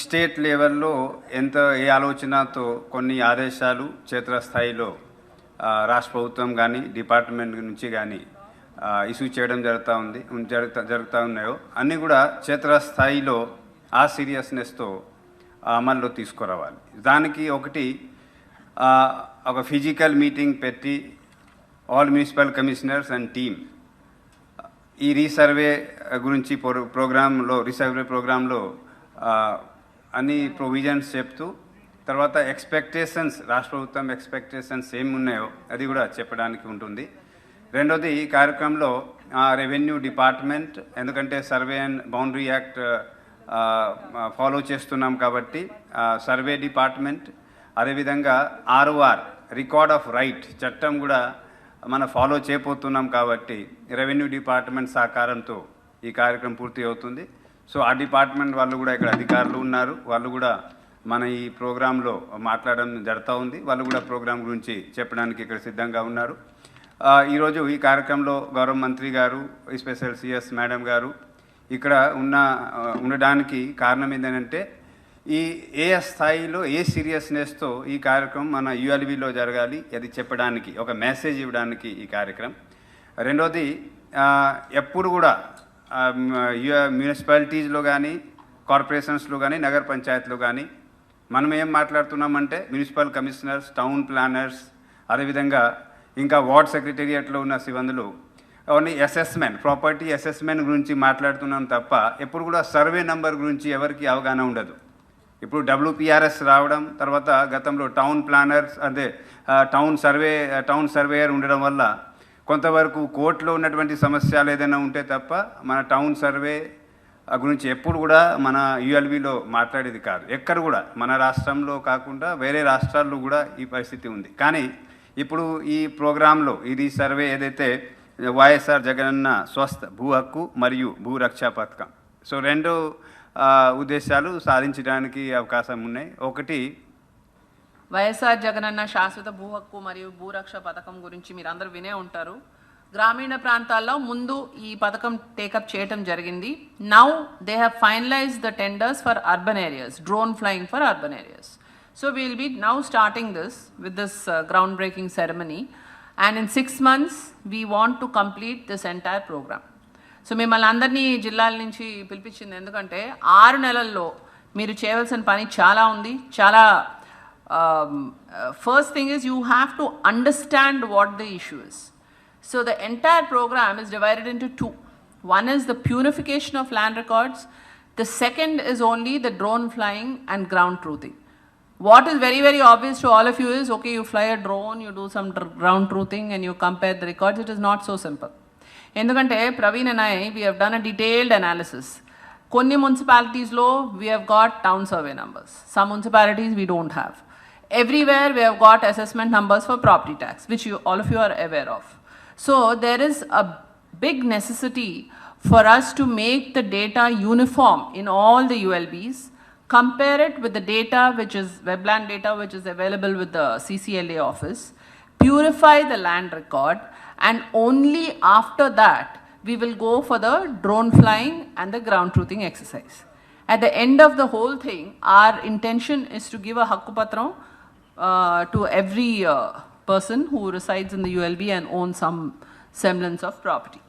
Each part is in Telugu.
స్టేట్ లెవెల్లో ఎంత ఏ ఆలోచనతో కొన్ని ఆదేశాలు క్షేత్రస్థాయిలో రాష్ట్ర ప్రభుత్వం కానీ డిపార్ట్మెంట్ నుంచి కానీ ఇష్యూ చేయడం జరుగుతూ ఉన్నాయో అన్నీ కూడా క్షేత్రస్థాయిలో ఆ సీరియస్నెస్తో అమల్లో తీసుకురావాలి. దానికి ఒకటి ఒక ఫిజికల్ మీటింగ్ పెట్టి all municipal commissioners and team ఈ రీసర్వే గురించి రీసర్వే ప్రోగ్రాంలో అన్ని ప్రొవిజన్స్ చెప్తూ తర్వాత ఎక్స్పెక్టేషన్స్ రాష్ట్ర ప్రభుత్వం ఎక్స్పెక్టేషన్స్ ఏమున్నాయో అది కూడా చెప్పడానికి ఉంటుంది. రెండోది ఈ కార్యక్రమంలో రెవెన్యూ డిపార్ట్మెంట్, ఎందుకంటే survey and boundary act follow చేస్తున్నాం కాబట్టి సర్వే డిపార్ట్మెంట్, అదేవిధంగా ఆర్ఓఆర్ రికార్డ్ ఆఫ్ రైట్ చట్టం కూడా మనం ఫాలో చేయబోతున్నాం కాబట్టి రెవెన్యూ డిపార్ట్మెంట్ సహకారంతో ఈ కార్యక్రమం పూర్తి అవుతుంది. సో ఆ డిపార్ట్మెంట్ వాళ్ళు కూడా ఇక్కడ అధికారులు ఉన్నారు, వాళ్ళు కూడా మన ఈ ప్రోగ్రాంలో మాట్లాడడం జరుగుతూ ఉంది. వాళ్ళు కూడా ప్రోగ్రాం గురించి చెప్పడానికి ఇక్కడ సిద్ధంగా ఉన్నారు. ఈరోజు ఈ కార్యక్రమంలో గౌరవ మంత్రి గారు, స్పెషల్ సిఎస్ మేడం గారు ఇక్కడ ఉండడానికి కారణం ఏంటంటే ఈ ఏ స్థాయిలో ఏ సీరియస్నెస్తో ఈ కార్యక్రమం మన యుఎల్బిలో జరగాలి అది చెప్పడానికి, ఒక మెసేజ్ ఇవ్వడానికి ఈ కార్యక్రమం. రెండోది ఎప్పుడు కూడా మున్సిపాలిటీస్లో కానీ కార్పొరేషన్స్లో కానీ నగర పంచాయతీలో కానీ మనం ఏం మాట్లాడుతున్నామంటే మున్సిపల్ కమిషనర్స్, టౌన్ ప్లానర్స్, అదేవిధంగా ఇంకా వార్డ్ సెక్రటేరియట్లో ఉన్న సిబ్బందులు అవన్నీ అసెస్మెంట్, ప్రాపర్టీ అసెస్మెంట్ గురించి మాట్లాడుతున్నాం తప్ప ఎప్పుడు కూడా సర్వే నెంబర్ గురించి ఎవరికి అవగాహన ఉండదు. ఇప్పుడు WPRS రావడం, తర్వాత గతంలో టౌన్ ప్లానర్స్ అదే టౌన్ సర్వేయర్ ఉండడం వల్ల కొంతవరకు కోర్టులో ఉన్నటువంటి సమస్యలు ఏదైనా ఉంటే తప్ప మన టౌన్ సర్వే గురించి ఎప్పుడు కూడా మన యుఎల్బిలో మాట్లాడేది కాదు. ఎక్కడ కూడా మన రాష్ట్రంలో కాకుండా వేరే రాష్ట్రాల్లో కూడా ఈ పరిస్థితి ఉంది. కానీ ఇప్పుడు ఈ ప్రోగ్రాంలో ఇది సర్వే ఏదైతే వైఎస్ఆర్ జగనన్న స్వస్థ భూ హక్కు మరియు భూరక్షా పథకం, సో రెండు ఉద్దేశాలు సాధించడానికి అవకాశం ఉన్నాయి. ఒకటి వైఎస్ఆర్ జగనన్న శాశ్వత భూ హక్కు మరియు భూరక్ష పథకం గురించి మీరు అందరూ వినే ఉంటారు. గ్రామీణ ప్రాంతాల్లో ముందు ఈ పథకం టేకప్ చేయటం జరిగింది. Now they have finalized the tenders for urban areas, drone flying for urban areas. So we will be now starting this with this groundbreaking ceremony, and in 6 months we want to complete this entire program. So మిమ్మల్ని అందరినీ జిల్లాల నుంచి పిలిపించింది ఎందుకంటే 6 నెలల్లో మీరు చేయవలసిన పని చాలా ఉంది. చాలా first thing is you have to understand what the issue is. So the entire program is divided into 2. One is the purification of land records. The second is only the drone flying and ground truthing. What is very, very obvious to all of you is, okay, you fly a drone, you do some ground truthing and you compare the records. It is not so simple. Endukante Praveen and I, we have done a detailed analysis. Konni municipalities lo we have got town survey numbers. Some municipalities we don't have. Everywhere we have got assessment numbers for property tax, which all of you are aware of. So there is a big necessity for us to make the data uniform in all the ULBs. Compare it with the data which is webland data which is available with the CCLA office, purify the land record, and only after that we will go for the drone flying and the ground truthing exercise. At the end of the whole thing, our intention is to give a hakku patram to every person who resides in the ULB and owns some semblance of property.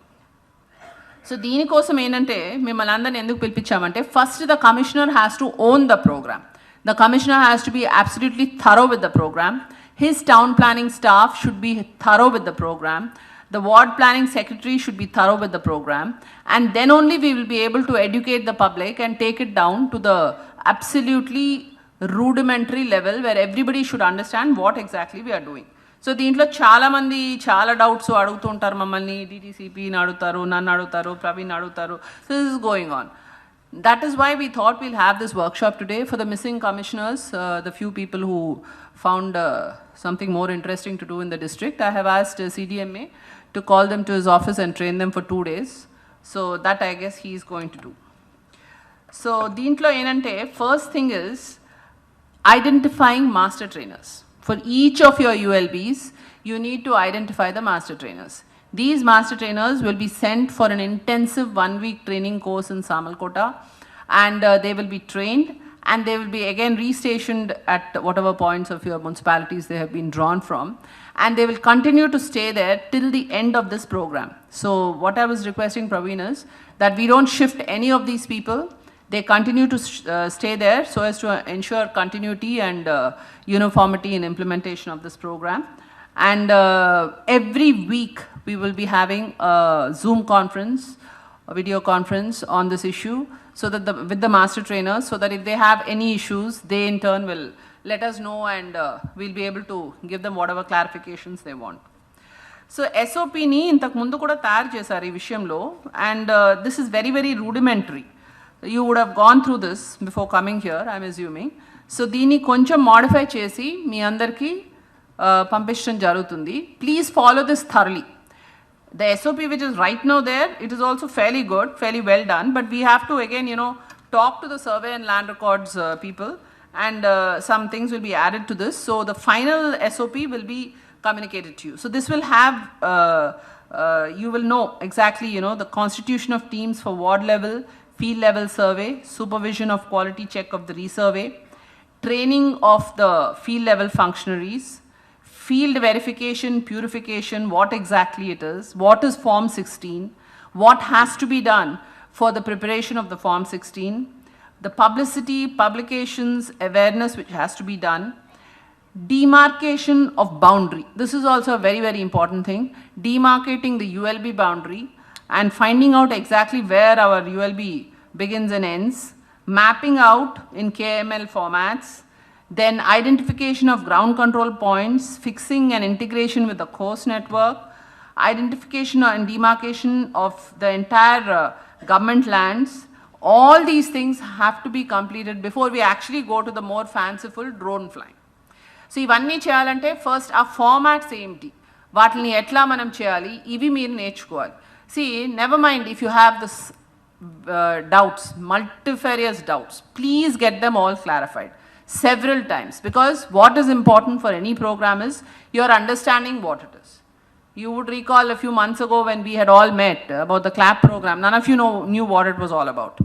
So దీనికోసం ఏంటంటే మిమ్మల్ని అందరిని ఎందుకు పిలిపించామంటే, first the commissioner has to own the programme. The commissioner has to be absolutely thorough with the programme. His town planning staff should be thorough with the programme. The ward planning secretary should be thorough with the program, and then only we will be able to educate the public and take it down to the absolutely rudimentary level where everybody should understand what exactly we are doing. So దీంట్లో చాలామంది చాలా డౌట్స్ అడుగుతూ ఉంటారు మమ్మల్ని. DTCPని అడుగుతారు, నన్ను అడుగుతారు, ప్రవీణ్ అడుగుతారు. So this is going on. That is why we thought we'll have this workshop today for the missing commissioners, the few people who found something more interesting to do in the district. I have asked CDMA to call them to his office and train them for 2 days. So that I guess he is going to do. So దీంట్లో ఏంటంటే first thing is identifying master trainers. For each of your ULBs, you need to identify the master trainers. These master trainers will be sent for an intensive 1-week training course in Samalkota, and they will be trained, and they will be again restationed at whatever points of your municipalities they have been drawn from, and they will continue to stay there till the end of this program. So what I was requesting, Praveen, is that we don't shift any of these people. They continue to stay there so as to ensure continuity and uniformity in implementation of this program. And every week we will be having a Zoom conference, a video conference on this issue, so that with the master trainers, so that if they have any issues, they in turn will let us know, and we'll be able to give them whatever clarifications they want. So SOPని ఇంతకు ముందు కూడా తయారు చేశారు ఈ విషయంలో, and this is very, very rudimentary. You would have gone through this before coming here, I'm assuming. So దీన్ని కొంచెం modify చేసి మీ అందరికీ పంపించడం జరుగుతుంది. Please follow this thoroughly. The SOP which is right now there, it is also fairly good, fairly well done, but we have to again, talk to the survey and land records people, and some things will be added to this. So the final SOP will be communicated to you. So this will have, you will know exactly, the constitution of teams for ward level, field level survey, supervision of quality check of the resurvey, training of the field level functionaries, field verification, purification, what exactly it is, what is Form 16, what has to be done for the preparation of the Form 16, the publicity, publications, awareness which has to be done, demarcation of boundary. This is also a very, very important thing, demarcating the ULB boundary and finding out exactly where our ULB begins and ends, mapping out in KML formats, then identification of ground control points, fixing and integration with the coast network, identification and demarcation of the entire government lands. All these things have to be completed before we actually go to the more fanciful drone flying. So ఇవన్నీ చేయాలంటే ఫస్ట్ ఆ ఫార్మాట్స్ ఏంటి, వాటిని ఎట్లా మనం చేయాలి, ఇవి మీరు నేర్చుకోవాలి. See, never mind if you have this doubts, multifarious doubts, please get them all clarified several times, because what is important for any program is your understanding what it is. You would recall a few months ago when we had all met about the CLAP program, none of you knew what it was all about.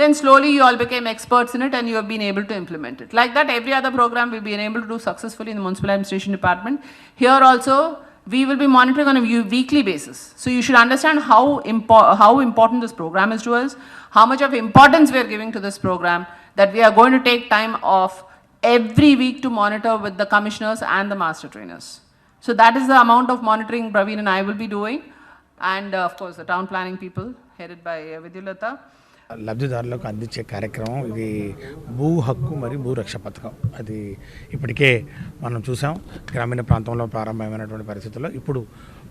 Then slowly you all became experts in it and you have been able to implement it. Like that, every other program we've been able to do successfully in the Municipal Administration Department. Here also, we will be monitoring on a weekly basis. So you should understand how important this program is to us, how much of importance we are giving to this program, that we are going to take time off every week to monitor with the commissioners and the master trainers. So that is the amount of monitoring Praveen and I will be doing, and of course the town planning people headed by Vijayawada. లబ్ధిదారులకు అందించే కార్యక్రమం ఇది భూ హక్కు మరియు భూరక్ష పథకం. అది ఇప్పటికే మనం చూసాం గ్రామీణ ప్రాంతంలో ప్రారంభమైనటువంటి పరిస్థితుల్లో, ఇప్పుడు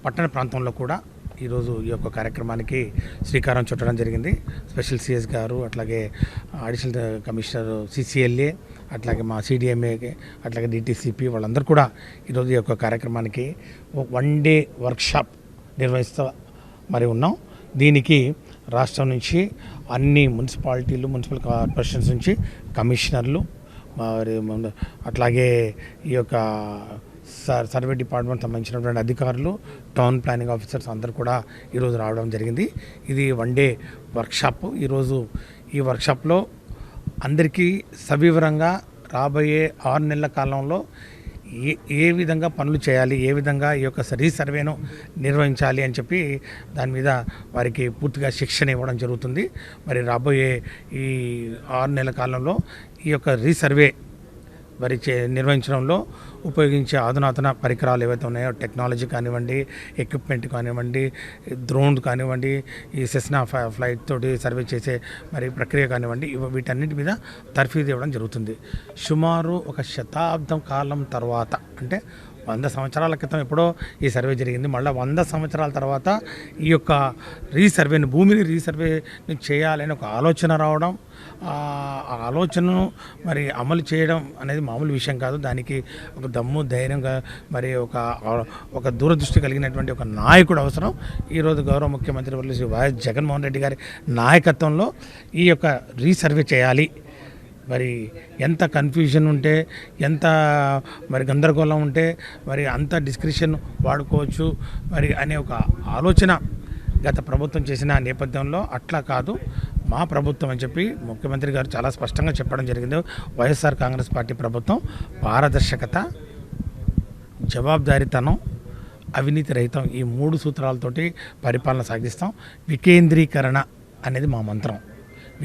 పట్టణ ప్రాంతంలో కూడా ఈరోజు ఈ యొక్క కార్యక్రమానికి శ్రీకారం చుట్టడం జరిగింది. స్పెషల్ సిఎస్ గారు, అట్లాగే అడిషనల్ కమిషనర్ సిసిఎల్ఏ, అట్లాగే మా సిడిఎంఏ, అట్లాగే డిటిసిపి వాళ్ళందరూ కూడా ఈరోజు ఈ యొక్క కార్యక్రమానికి 1 డే వర్క్షాప్ నిర్వహిస్తూ మరి ఉన్నాం. దీనికి రాష్ట్రం నుంచి అన్ని మున్సిపాలిటీలు, మున్సిపల్ కార్పొరేషన్స్ నుంచి కమిషనర్లు, మరి అట్లాగే ఈ యొక్క సర్వే డిపార్ట్మెంట్ సంబంధించినటువంటి అధికారులు, టౌన్ ప్లానింగ్ ఆఫీసర్స్ అందరూ కూడా ఈరోజు రావడం జరిగింది. ఇది 1 డే వర్క్షాప్. ఈరోజు ఈ వర్క్షాప్లో అందరికీ సవివరంగా రాబోయే 6 నెలల కాలంలో ఏ విధంగా పనులు చేయాలి, ఏ విధంగా ఈ యొక్క రీసర్వేను నిర్వహించాలి అని చెప్పి దాని మీద వారికి పూర్తిగా శిక్షణ ఇవ్వడం జరుగుతుంది. మరి రాబోయే ఈ 6 నెలల కాలంలో ఈ యొక్క రీసర్వే మరి నిర్వహించడంలో ఉపయోగించే అధునాతన పరికరాలు ఏవైతే ఉన్నాయో, టెక్నాలజీ కానివ్వండి, ఎక్విప్మెంట్ కానివ్వండి, డ్రోన్ కానివ్వండి, ఈ సెస్నా ఫ్లైట్ తోటి సర్వే చేసే మరి ప్రక్రియ కానివ్వండి, వీటన్నిటి మీద తర్ఫీదు ఇవ్వడం జరుగుతుంది. సుమారు 1 శతాబ్దం కాలం తర్వాత, అంటే 100 సంవత్సరాల క్రితం ఎప్పుడో ఈ సర్వే జరిగింది. మళ్ళీ 100 సంవత్సరాల తర్వాత ఈ యొక్క రీసర్వేని, భూమిని రీసర్వేని చేయాలని ఒక ఆలోచన రావడం, ఆ ఆలోచనను మరి అమలు చేయడం అనేది మామూలు విషయం కాదు. దానికి ఒక దమ్ము, ధైర్యంగా మరి ఒక దూరదృష్టి కలిగినటువంటి ఒక నాయకుడు అవసరం. ఈరోజు గౌరవ ముఖ్యమంత్రి వర్యులు శ్రీ వైఎస్ జగన్మోహన్ రెడ్డి గారి నాయకత్వంలో ఈ యొక్క రీసర్వే చేయాలి. మరి ఎంత కన్ఫ్యూజన్ ఉంటే, ఎంత మరి గందరగోళం ఉంటే మరి అంత డిస్క్రిప్షన్ వాడుకోవచ్చు మరి అనే ఒక ఆలోచన గత ప్రభుత్వం చేసిన నేపథ్యంలో అట్లా కాదు. మా ప్రభుత్వం అని చెప్పి ముఖ్యమంత్రి గారు చాలా స్పష్టంగా చెప్పడం జరిగింది. వైఎస్ఆర్ కాంగ్రెస్ పార్టీ ప్రభుత్వం పారదర్శకత, జవాబుదారీతనం, అవినీతి రహితం ఈ 3 సూత్రాలతోటి పరిపాలన సాగిస్తాం. వికేంద్రీకరణ అనేది మా మంత్రం.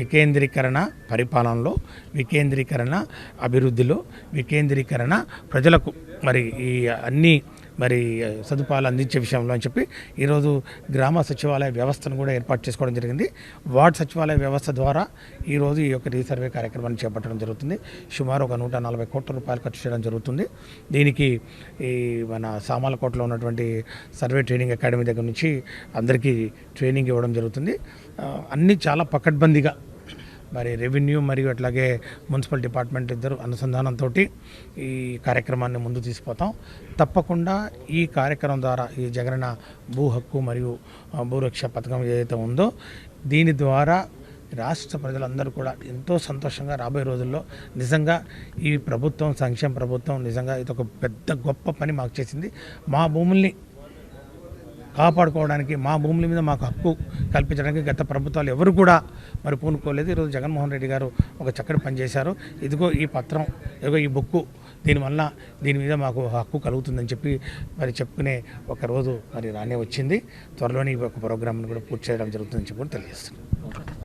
వికేంద్రీకరణ పరిపాలనలో, వికేంద్రీకరణ అభివృద్ధిలో, వికేంద్రీకరణ ప్రజలకు మరి ఈ అన్ని మరి సదుపాయాలు అందించే విషయంలో అని చెప్పి ఈరోజు గ్రామ సచివాలయ వ్యవస్థను కూడా ఏర్పాటు చేసుకోవడం జరిగింది. వార్డ్ సచివాలయ వ్యవస్థ ద్వారా ఈరోజు ఈ యొక్క రీసర్వే కార్యక్రమాన్ని చేపట్టడం జరుగుతుంది. సుమారు ఒక 140 కోట్ల రూపాయలు ఖర్చు చేయడం జరుగుతుంది. దీనికి ఈ మన సామాలకోటలో ఉన్నటువంటి సర్వే ట్రైనింగ్ అకాడమీ దగ్గర నుంచి అందరికీ ట్రైనింగ్ ఇవ్వడం జరుగుతుంది. అన్నీ చాలా పకడ్బందీగా మరి రెవెన్యూ మరియు అట్లాగే మున్సిపల్ డిపార్ట్మెంట్ ఇద్దరు అనుసంధానంతో ఈ కార్యక్రమాన్ని ముందు తీసుకుపోతాం. తప్పకుండా ఈ కార్యక్రమం ద్వారా ఈ జగనన్న భూ హక్కు మరియు భూరక్ష పథకం ఏదైతే ఉందో దీని ద్వారా రాష్ట్ర ప్రజలందరూ కూడా ఎంతో సంతోషంగా రాబోయే రోజుల్లో నిజంగా ఈ ప్రభుత్వం, సంక్షేమ ప్రభుత్వం నిజంగా ఇది ఒక పెద్ద గొప్ప పని మాకు చేసింది. మా భూముల్ని కాపాడుకోవడానికి, మా భూముల మీద మాకు హక్కు కల్పించడానికి గత ప్రభుత్వాలు ఎవరు కూడా మరి పూనుకోలేదు. ఈరోజు జగన్మోహన్ రెడ్డి గారు ఒక చక్కటి పని చేశారు. ఇదిగో ఈ పత్రం, ఇదిగో ఈ బుక్కు, దీని మీద మాకు హక్కు కలుగుతుందని చెప్పి మరి చెప్పుకునే ఒక రోజు మరి రానే వచ్చింది. త్వరలోనే ఈ ఒక ప్రోగ్రామ్ని కూడా పూర్తి చేయడం జరుగుతుందని చెప్పి తెలియజేస్తున్నాను.